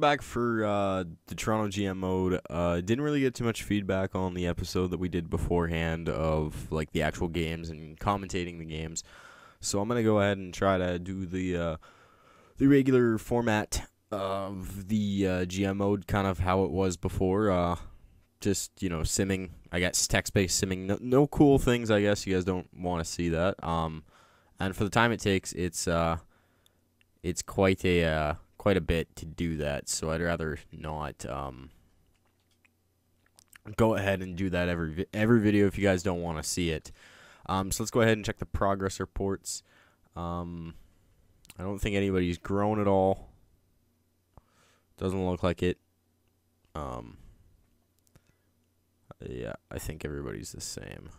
back for the Toronto GM mode. Didn't really get too much feedback on the episode that we did beforehand of like the actual games and commentating the games. So I'm gonna go ahead and try to do the regular format of the GM mode, kind of how it was before. Just simming. I guess text-based simming. No cool things. I guess you guys don't want to see that. And for the time it takes, it's quite a bit to do that, so I'd rather not go ahead and do that every video if you guys don't want to see it. So let's go ahead and check the progress reports. I don't think anybody's grown at all. Doesn't look like it. Yeah, I think everybody's the same.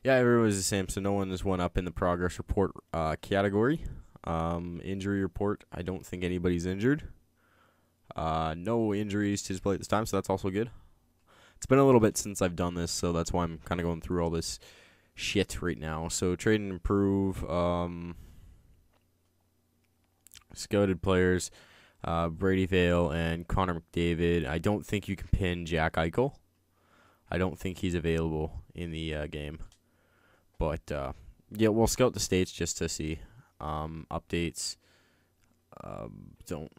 Yeah, everybody's the same, so no one has went up in the progress report category. Injury report, I don't think anybody's injured. No injuries to display at this time, so that's also good. It's been a little bit since I've done this, so that's why I'm kind of going through all this shit right now. So trade and improve, scouted players, Brady Vale and Connor McDavid. I don't think you can pin Jack Eichel. I don't think he's available in the game. But, yeah, we'll scout the states just to see. Updates. Don't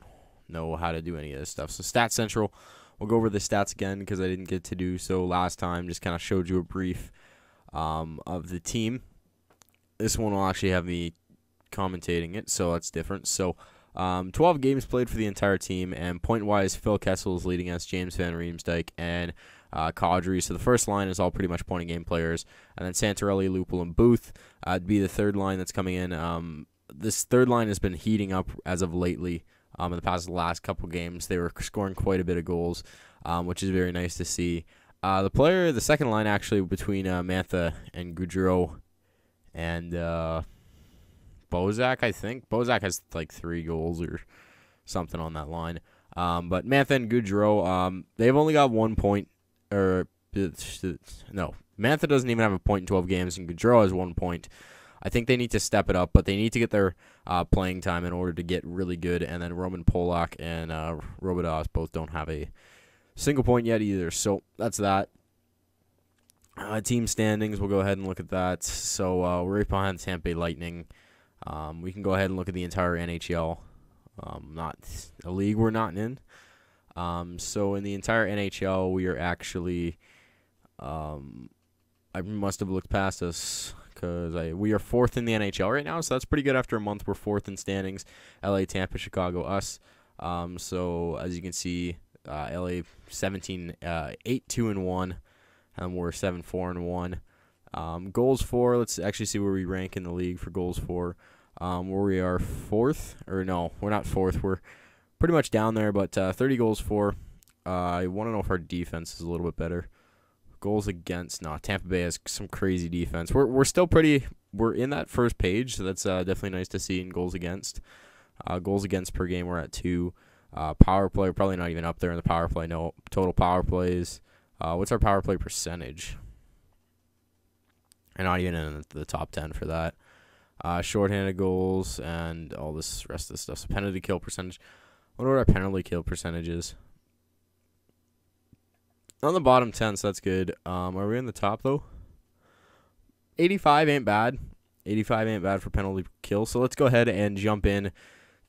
know how to do any of this stuff. So Stats Central, we'll go over the stats again because I didn't get to do so last time. Just kind of showed you a brief of the team. This one will actually have me commentating it, so that's different. So 12 games played for the entire team, and point-wise, Phil Kessel is leading us, James Van Riemsdyk, and Kadri. So the first line is all pretty much point game players, and then Santorelli, Lupul, and Booth would be the third line that's coming in. This third line has been heating up as of lately. In the last couple games, they were scoring quite a bit of goals, which is very nice to see. The second line actually between Mantha and Goudreau and Bozak, I think. Bozak has like 3 goals or something on that line. But Mantha and Goudreau, they've only got 1 point. No, Mantha doesn't even have a point in 12 games, and Goudreau has 1 point. I think they need to step it up, but they need to get their playing time in order to get really good. And then Roman Polak and Robidas both don't have a single point yet either. So that's that. Team standings, we'll go ahead and look at that. So we're right behind the Tampa Bay Lightning. We can go ahead and look at the entire NHL. Not a league we're not in. So in the entire NHL, we are actually, I must have looked past us because we are 4th in the NHL right now, so that's pretty good. After a month, we're 4th in standings. LA, Tampa, Chicago, us. So as you can see, LA 17, 8-2-1, and we're 7-4-1. Goals for, let's actually see where we rank in the league for goals for. Where we are 4th, or no, we're not 4th. We're pretty much down there, but 30 goals for. I want to know if our defense is a little bit better. Goals against, no, Tampa Bay has some crazy defense. We're still we're in that first page, so that's definitely nice to see in goals against. Goals against per game, we're at 2. Power play, probably not even up there in the power play. No, total power plays. What's our power play percentage? And not even in the top 10 for that. Shorthanded goals and all this rest of the stuff. So penalty kill percentage. I wonder what our penalty kill percentage is. On the bottom 10, so that's good. Are we in the top, though? 85 ain't bad. 85 ain't bad for penalty kill. So let's go ahead and jump in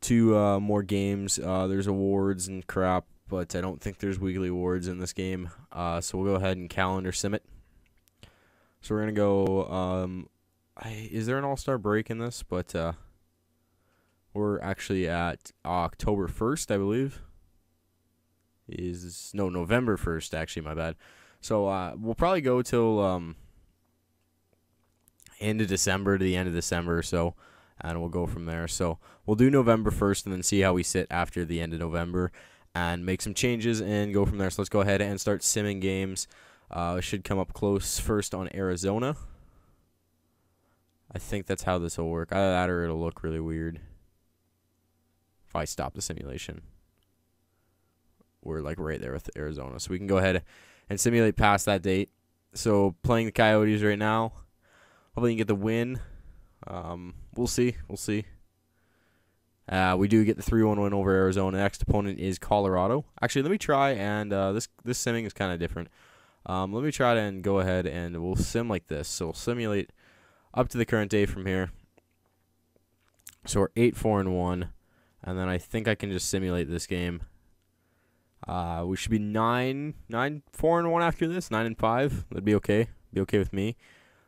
to more games. There's awards and crap, but I don't think there's weekly awards in this game. So we'll go ahead and calendar sim it. So we're going to go... is there an all-star break in this? But we're actually at October 1st, I believe. November 1st, actually, my bad. So we'll probably go till end of December to the end of December or so, and we'll go from there. So we'll do November 1st and then see how we sit after the end of November and make some changes and go from there. So let's go ahead and start simming games. It should come up close first on Arizona. I think that's how this will work. Either that or it'll look really weird if I stop the simulation. We're like right there with Arizona. So we can go ahead and simulate past that date. So playing the Coyotes right now. Hopefully you can get the win. We'll see. We do get the 3-1 win over Arizona. Next opponent is Colorado. Actually, let me try, and this simming is kind of different. Let me try and go ahead and we'll sim like this. So we'll simulate up to the current day from here. So we're 8-4-1, and then I think I can just simulate this game. We should be 9-4-1 after this. 9-5. That'd be okay. Be okay with me.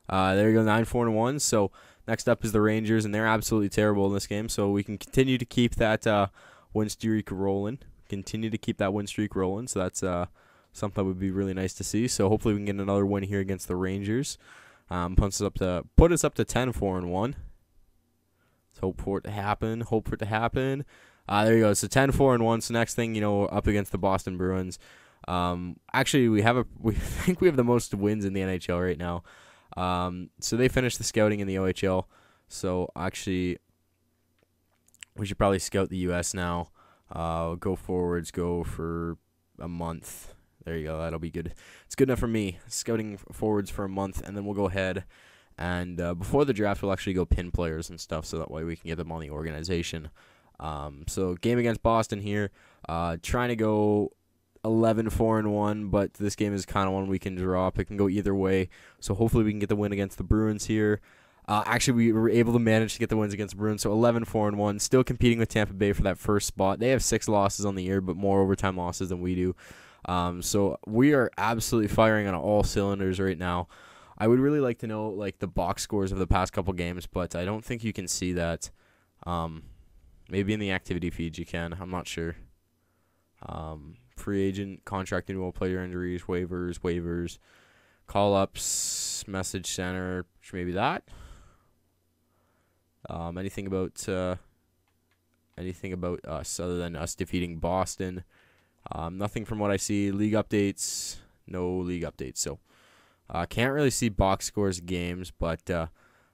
There you go, 9-4-1. So next up is the Rangers, and they're absolutely terrible in this game. So we can continue to keep that win streak rolling. So that's something that would be really nice to see. So hopefully we can get another win here against the Rangers. Put us up to 10-4-1. Let's hope for it to happen. There you go. So 10-4-1. So next thing, up against the Boston Bruins. Actually, we think we have the most wins in the NHL right now. So they finished the scouting in the OHL. So actually, we should probably scout the U.S. now. Go forwards. Go for a month. There you go. That'll be good. It's good enough for me. Scouting forwards for a month, and then we'll go ahead and before the draft, we'll actually go pin players and stuff, so that way we can get them on the organization. So game against Boston here. Trying to go 11-4-1, but this game is kind of one we can drop. It can go either way. So hopefully we can get the win against the Bruins here. Actually, we were able to manage to get the wins against the Bruins. So 11-4-1, still competing with Tampa Bay for that first spot. They have 6 losses on the year, but more overtime losses than we do. So we are absolutely firing on all cylinders right now. I would really like to know like the box scores of the past couple games, but I don't think you can see that. Maybe in the activity feed you can. I'm not sure. Free agent, contract renewal, player injuries, waivers, call-ups, message center, maybe that. Anything about us other than us defeating Boston? Nothing from what I see. League updates, no league updates. So can't really see box scores games, but I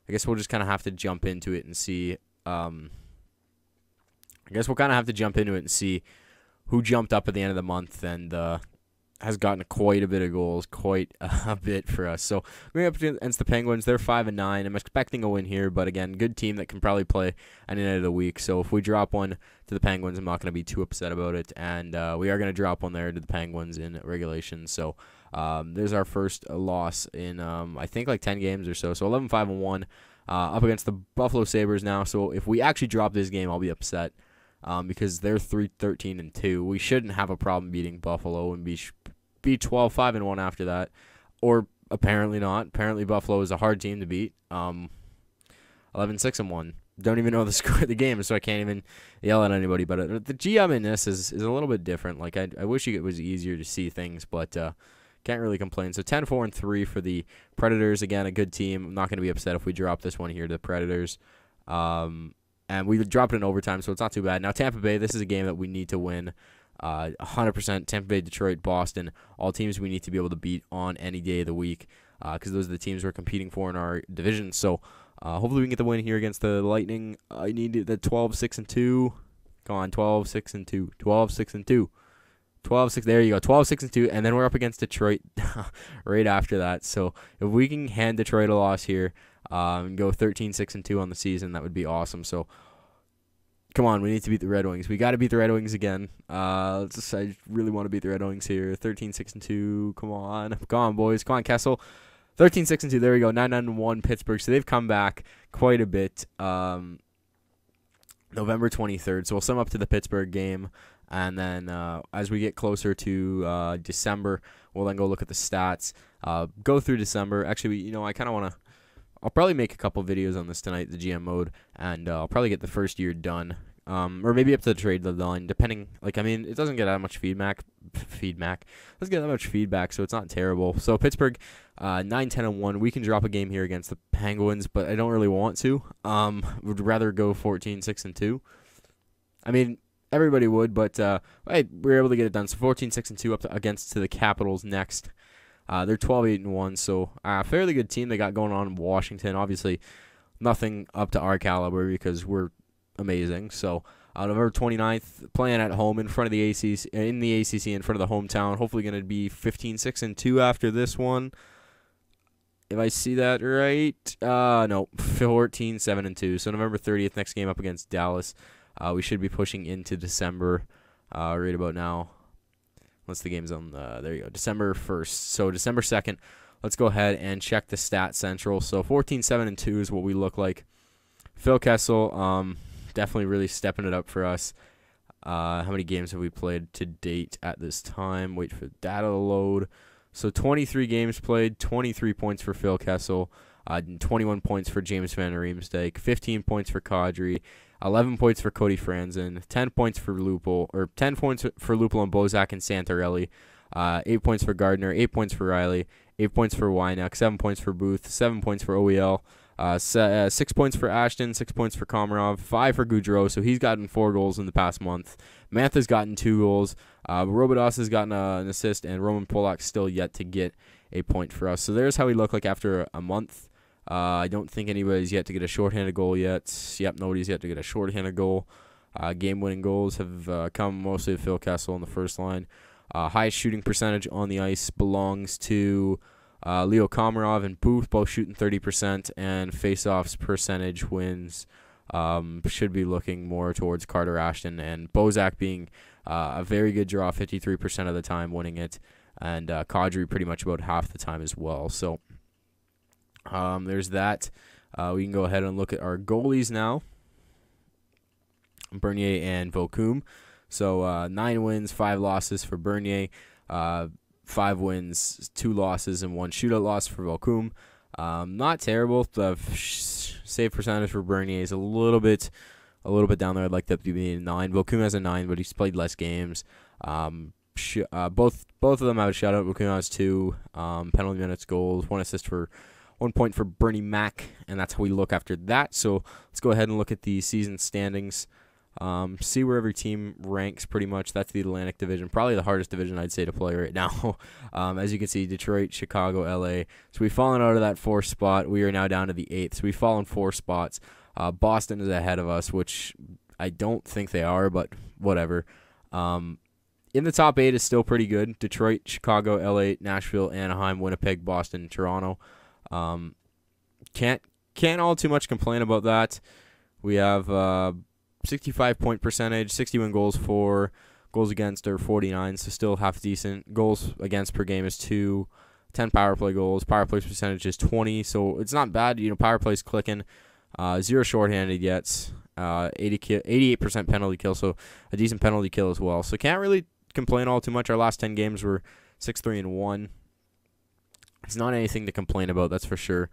guess we'll just kind of have to jump into it and see. Who jumped up at the end of the month and has gotten quite a bit of goals, quite a bit for us. So we're up against the Penguins. They're 5-9. I'm expecting a win here, but again, good team that can probably play any night of the week. So if we drop one to the Penguins, I'm not going to be too upset about it. And we are going to drop one there to the Penguins in regulation. So there's our first loss in I think like 10 games or so. So 11-5-1 up against the Buffalo Sabres now. So if we actually drop this game, I'll be upset. Because they're 3-13-2. We shouldn't have a problem beating Buffalo and be 12-5-1 after that, or apparently not. Apparently Buffalo is a hard team to beat. 11-6-1. Don't even know the score of the game, so I can't even yell at anybody. But the GM in this is a little bit different. Like I wish it was easier to see things, but can't really complain. So 10-4-3 for the Predators. Again, a good team. I'm not going to be upset if we drop this one here to the Predators. And we dropped it in overtime, so it's not too bad. Now, Tampa Bay, this is a game that we need to win 100%. Tampa Bay, Detroit, Boston, all teams we need to be able to beat on any day of the week because those are the teams we're competing for in our division. So hopefully we can get the win here against the Lightning. I need the 12-6-2. Come on, 12-6-2. 12-6-2. 12-6. There you go. 12-6-2, and then we're up against Detroit right after that. So if we can hand Detroit a loss here, and go 13-6-2 on the season, that would be awesome. So, come on, we need to beat the Red Wings. We got to beat the Red Wings again. I really want to beat the Red Wings here. 13-6-2. Come on, boys. Come on, Kessel. 13-6-2. There we go. 9-1 Pittsburgh. So they've come back quite a bit. November 23rd. So we'll sum up to the Pittsburgh game. And then as we get closer to December, we'll then go look at the stats. Go through December. Actually, I kind of want to. I'll probably make a couple videos on this tonight, the GM mode, and I'll probably get the first year done, or maybe up to the trade deadline, depending. It doesn't get that much feedback. Doesn't get that much feedback, so it's not terrible. So Pittsburgh, 9-10-1. We can drop a game here against the Penguins, but I don't really want to. Would rather go 14-6-2. Everybody would, but we were able to get it done. So 14-6-2 up against the Capitals next. They're 12-8-1, so fairly good team they got going on in Washington. Obviously, nothing up to our caliber because we're amazing. So November 29th, playing at home in front of the ACC, in front of the hometown. Hopefully, going to be 15-6-2 after this one. If I see that right, no, 14-7-2. So November 30th, next game up against Dallas. We should be pushing into December right about now. Once the game's on, there you go, December 1st. So December 2nd, let's go ahead and check the Stat Central. So 14-7-2 is what we look like. Phil Kessel, definitely really stepping it up for us. How many games have we played to date at this time? Wait for the data to load. So 23 games played, 23 points for Phil Kessel, 21 points for James Van Riemsdyk, 15 points for Kadri, 11 points for Cody Franzen, 10 points for Lupul, or 10 points for Lupul and Bozak and Santorelli, 8 points for Gardner, 8 points for Riley, 8 points for Wynock, 7 points for Booth, 7 points for OEL, 6 points for Ashton, 6 points for Komarov, 5 for Goudreau, so he's gotten 4 goals in the past month. Mantha's gotten 2 goals, Robidas has gotten an assist, and Roman Polak's still yet to get a point for us. So there's how we look like after a month. I don't think anybody's yet to get a shorthanded goal yet. Yep, nobody's yet to get a shorthanded goal. Game-winning goals have come mostly to Phil Kessel on the first line. Highest shooting percentage on the ice belongs to Leo Komarov and Booth, both shooting 30%, and face-offs percentage wins should be looking more towards Carter Ashton, and Bozak being a very good draw, 53% of the time winning it, and Kadri pretty much about half the time as well. So there's that. We can go ahead and look at our goalies now. Bernier and Vokoum. So 9 wins, 5 losses for Bernier. 5 wins, 2 losses, and 1 shootout loss for Vokoum. Not terrible. The save percentage for Bernier is a little bit down there. I'd like that to be a 9. Vokoum has a 9, but he's played less games. Both of them have a shutout. Vokoum has 2 penalty minutes, goals, 1 assist for 1 point for Bernie Mac, and that's how we look after that. So let's go ahead and look at the season standings. See where every team ranks pretty much. That's the Atlantic Division. Probably the hardest division I'd say to play right now. As you can see, Detroit, Chicago, LA. So we've fallen out of that 4th spot. We are now down to the 8th. So we've fallen 4 spots. Boston is ahead of us, which I don't think they are, but whatever. In the top 8 is still pretty good. Detroit, Chicago, LA, Nashville, Anaheim, Winnipeg, Boston, Toronto. Can't all too much complain about that. We have 65 point percentage, 61 goals for, goals against are 49, so still half decent. Goals against per game is 2, 10 power play goals. Power play percentage is 20, so it's not bad. Power play's clicking. 0 shorthanded yet. 88% penalty kill, so a decent penalty kill as well. So can't really complain all too much. Our last 10 games were 6-3-1. It's not anything to complain about, that's for sure.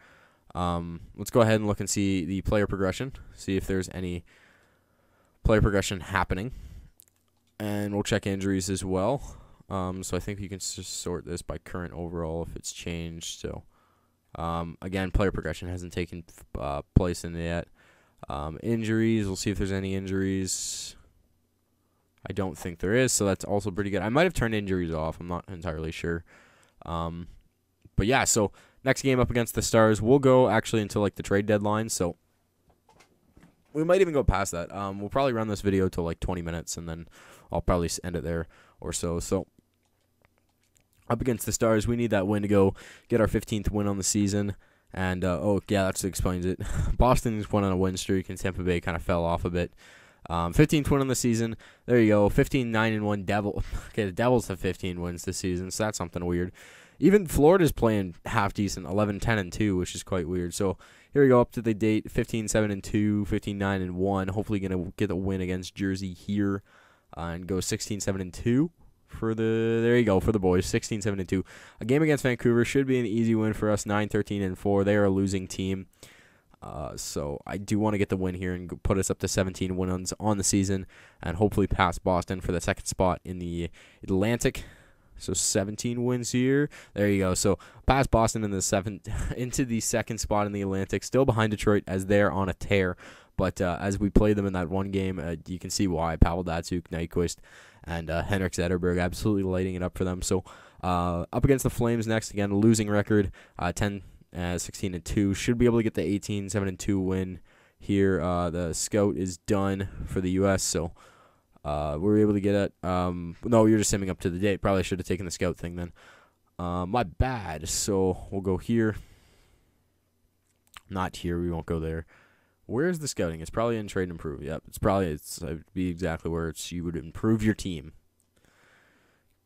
Let's go ahead and look and see the player progression, see if there's any player progression happening, and we'll check injuries as well. So I think you can just sort this by current overall if it's changed. So again, player progression hasn't taken place in it yet. Injuries, we'll see if there's any injuries. I don't think there is, so that's also pretty good. I might have turned injuries off. I'm not entirely sure. But yeah, so next game up against the Stars, we'll go actually until like the trade deadline. So we might even go past that. We'll probably run this video till like 20 minutes, and then I'll probably end it there or so. So up against the Stars, we need that win to go get our 15th win on the season. And, oh, yeah, that explains it. Boston's went on a win streak, and Tampa Bay kind of fell off a bit. 15th win on the season. There you go. 15-9-1 Devil. Okay, the Devils have 15 wins this season, so that's something weird. Even Florida's playing half decent, 11-10-2, which is quite weird. So here we go up to the date, 15-7-2, 15-9-1. Hopefully going to get a win against Jersey here and go 16-7-2 for the, there you go, for the boys, 16-7-2. A game against Vancouver should be an easy win for us, 9-13-4. They are a losing team. So I do want to get the win here and put us up to 17 wins on the season and hopefully pass Boston for the second spot in the Atlantic. So 17 wins here. There you go. So past Boston in the into the second spot in the Atlantic, still behind Detroit as they're on a tear. But as we play them in that one game, you can see why. Pavel Datsyuk, Nyquist, and Henrik Zetterberg absolutely lighting it up for them. So up against the Flames next, again, losing record, 16-2. Should be able to get the 18-7-2 win here. The scout is done for the U.S., so we were able to get it. No, you're just simming up to the date. Probably should have taken the scout thing then. My bad. So we'll go here. Not here. We won't go there. Where's the scouting? It's probably in trade and improve. Yep, it'd be exactly where you would improve your team.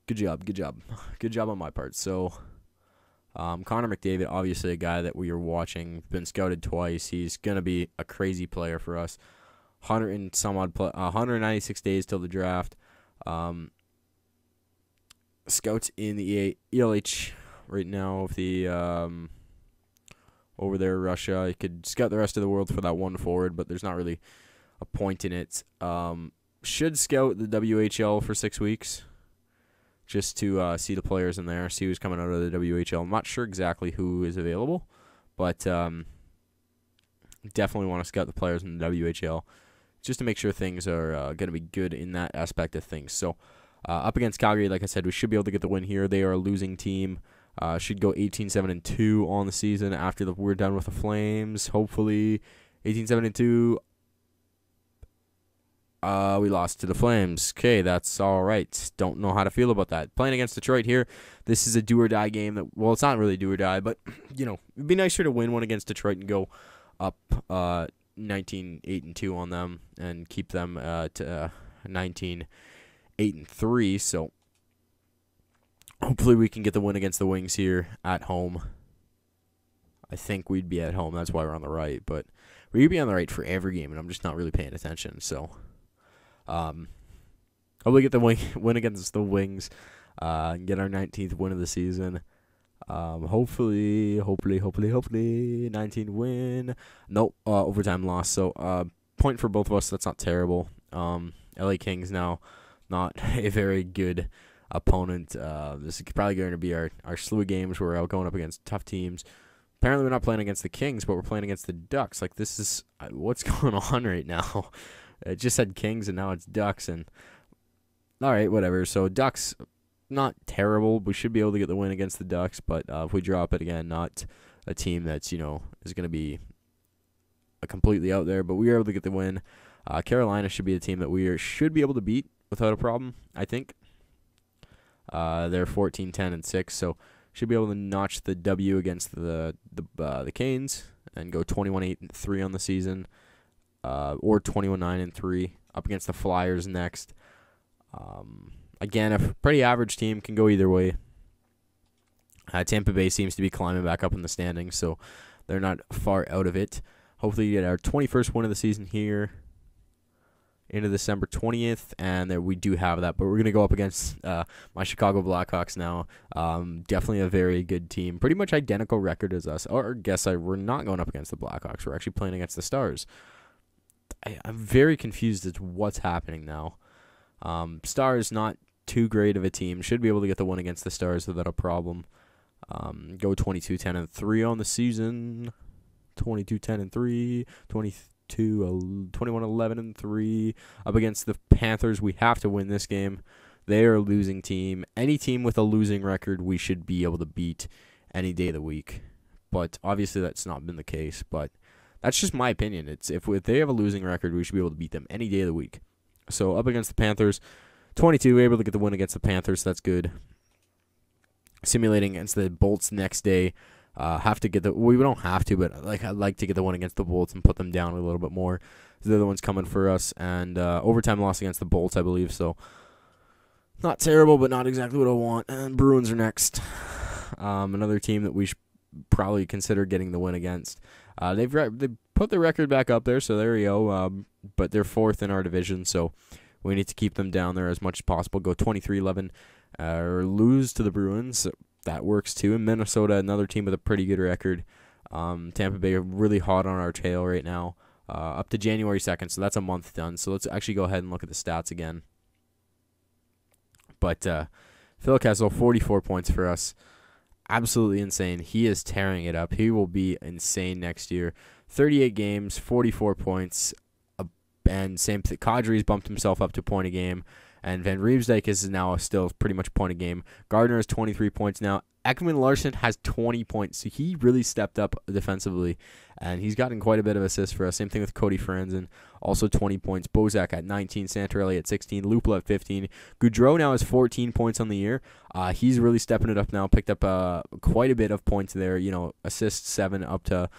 Good job on my part. So, Connor McDavid, obviously a guy that we are watching, been scouted twice. He's gonna be a crazy player for us. 196 days till the draft. Scouts in the ELH right now. If the over there, Russia, you could scout the rest of the world for that one forward, but there's not really a point in it. Should scout the WHL for 6 weeks, just to see the players in there, see who's coming out of the WHL. I'm not sure exactly who is available, but definitely want to scout the players in the WHL, just to make sure things are going to be good in that aspect of things. So, up against Calgary, like I said, we should be able to get the win here. They are a losing team. Should go 18-7-2 on the season after we're done with the Flames. Hopefully, 18-7-2. We lost to the Flames. Okay, that's all right. Don't know how to feel about that. Playing against Detroit here, this is a do-or-die game. Well, it's not really do-or-die, but, it'd be nicer to win one against Detroit and go up 19-8-2 on them and keep them to 19-8-3. So, hopefully we can get the win against the Wings here at home. I think we'd be at home. That's why we're on the right. But we'd be on the right for every game, and I'm just not really paying attention. So, hopefully get the win against the Wings and get our 19th win of the season. Hopefully 19 win. Nope, overtime loss. So, point for both of us. That's not terrible. LA Kings now, not a very good opponent. This is probably going to be our slew of games where we're out going up against tough teams. Apparently, we're not playing against the Kings, but we're playing against the Ducks. Like, this is what's going on right now. It just said Kings, and now it's Ducks. And all right, whatever. So Ducks, not terrible. We should be able to get the win against the Ducks, but if we drop it again, not a team that's is going to be completely out there. But we were able to get the win. Carolina should be a team that we should be able to beat without a problem, I think. They're 14-10-6, so should be able to notch the W against the Canes and go 21-8-3 on the season, or 21-9-3 up against the Flyers next. Again, a pretty average team, can go either way. Tampa Bay seems to be climbing back up in the standings, so they're not far out of it. Hopefully, we get our 21st win of the season here into December 20th, and we do have that. But we're going to go up against my Chicago Blackhawks now. Definitely a very good team. Pretty much identical record as us. Or we're not going up against the Blackhawks. We're actually playing against the Stars. I'm very confused as to what's happening now. Stars, not too great of a team. Should be able to get the win against the Stars without a problem. Go 22-10-3 on the season. 22-10-3. 21-11-3 up against the Panthers. We have to win this game. They are a losing team. Any team with a losing record, we should be able to beat any day of the week. But obviously, that's not been the case. But that's just my opinion. It's if they have a losing record, we should be able to beat them any day of the week. So up against the Panthers, 22, able to get the win against the Panthers. That's good. Simulating against the Bolts next day. Have to get we don't have to, but I'd like to get the one against the Bolts and put them down a little bit more. They're the ones coming for us, and overtime loss against the Bolts, I believe. So not terrible, but not exactly what I want. And Bruins are next. Another team that we should probably consider getting the win against. They put their record back up there, so there we go. But they're fourth in our division, so we need to keep them down there as much as possible. Go 23-11, or lose to the Bruins. That works too. And Minnesota, another team with a pretty good record. Tampa Bay are really hot on our tail right now, up to January 2nd, so that's a month done. So let's actually go ahead and look at the stats again. But Phil Kessel, 44 points for us. Absolutely insane. He is tearing it up. He will be insane next year. 38 games, 44 points. And same thing. Kadri's bumped himself up to a point a game. And Van Riemsdyk is now still pretty much a point a game. Gardner has 23 points now. Ekman Larson has 20 points. So he really stepped up defensively and he's gotten quite a bit of assists for us. Same thing with Cody Franzen, also 20 points. Bozak at 19, Santorelli at 16, Lupla at 15. Goudreau now has 14 points on the year. He's really stepping it up now, picked up quite a bit of points there. Assists 7 up to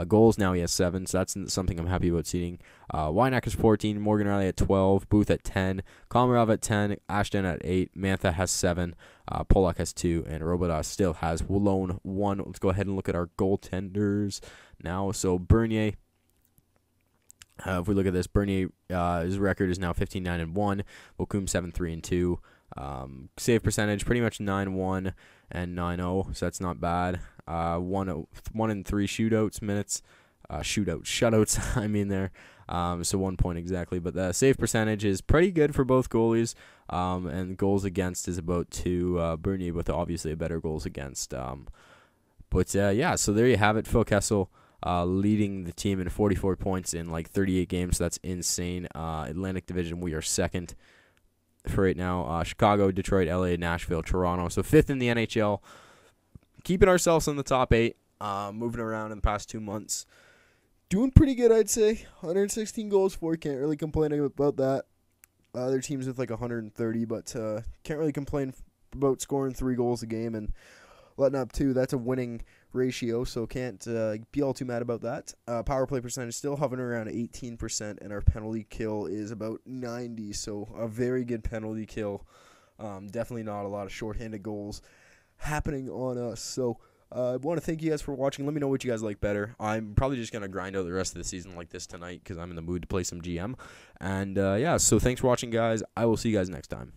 goals now he has 7, so that's something I'm happy about seeing. Wynack is 14, Morgan Riley at 12, Booth at 10, Komarov at 10, Ashton at 8, Mantha has 7, Polak has 2, and Robodas still has lone 1. Let's go ahead and look at our goaltenders now. So Bernier, if we look at this, Bernier, his record is now 15-9-1, Bokum 7-3-2. Save percentage pretty much 9-1 and 9-0, so that's not bad. 1 in 3 shutouts. I mean there. So 1 point exactly, but the save percentage is pretty good for both goalies. And goals against is about 2. Bernier with obviously a better goals against. Yeah, so there you have it. Phil Kessel leading the team in 44 points in like 38 games. So that's insane. Atlantic Division, we are second for right now. Chicago, Detroit, LA, Nashville, Toronto. So 5th in the NHL. Keeping ourselves in the top 8. Moving around in the past 2 months. Doing pretty good, I'd say. 116 goals for. Can't really complain about that. Other teams with like 130, but can't really complain about scoring 3 goals a game and letting up 2. That's a winning ratio, so can't be all too mad about that. Power play percentage still hovering around 18%, and our penalty kill is about 90, so a very good penalty kill. Definitely not a lot of shorthanded goals happening on us. So I want to thank you guys for watching. Let me know what you guys like better. I'm probably just going to grind out the rest of the season like this tonight because I'm in the mood to play some GM. And yeah, so thanks for watching, guys. I will see you guys next time.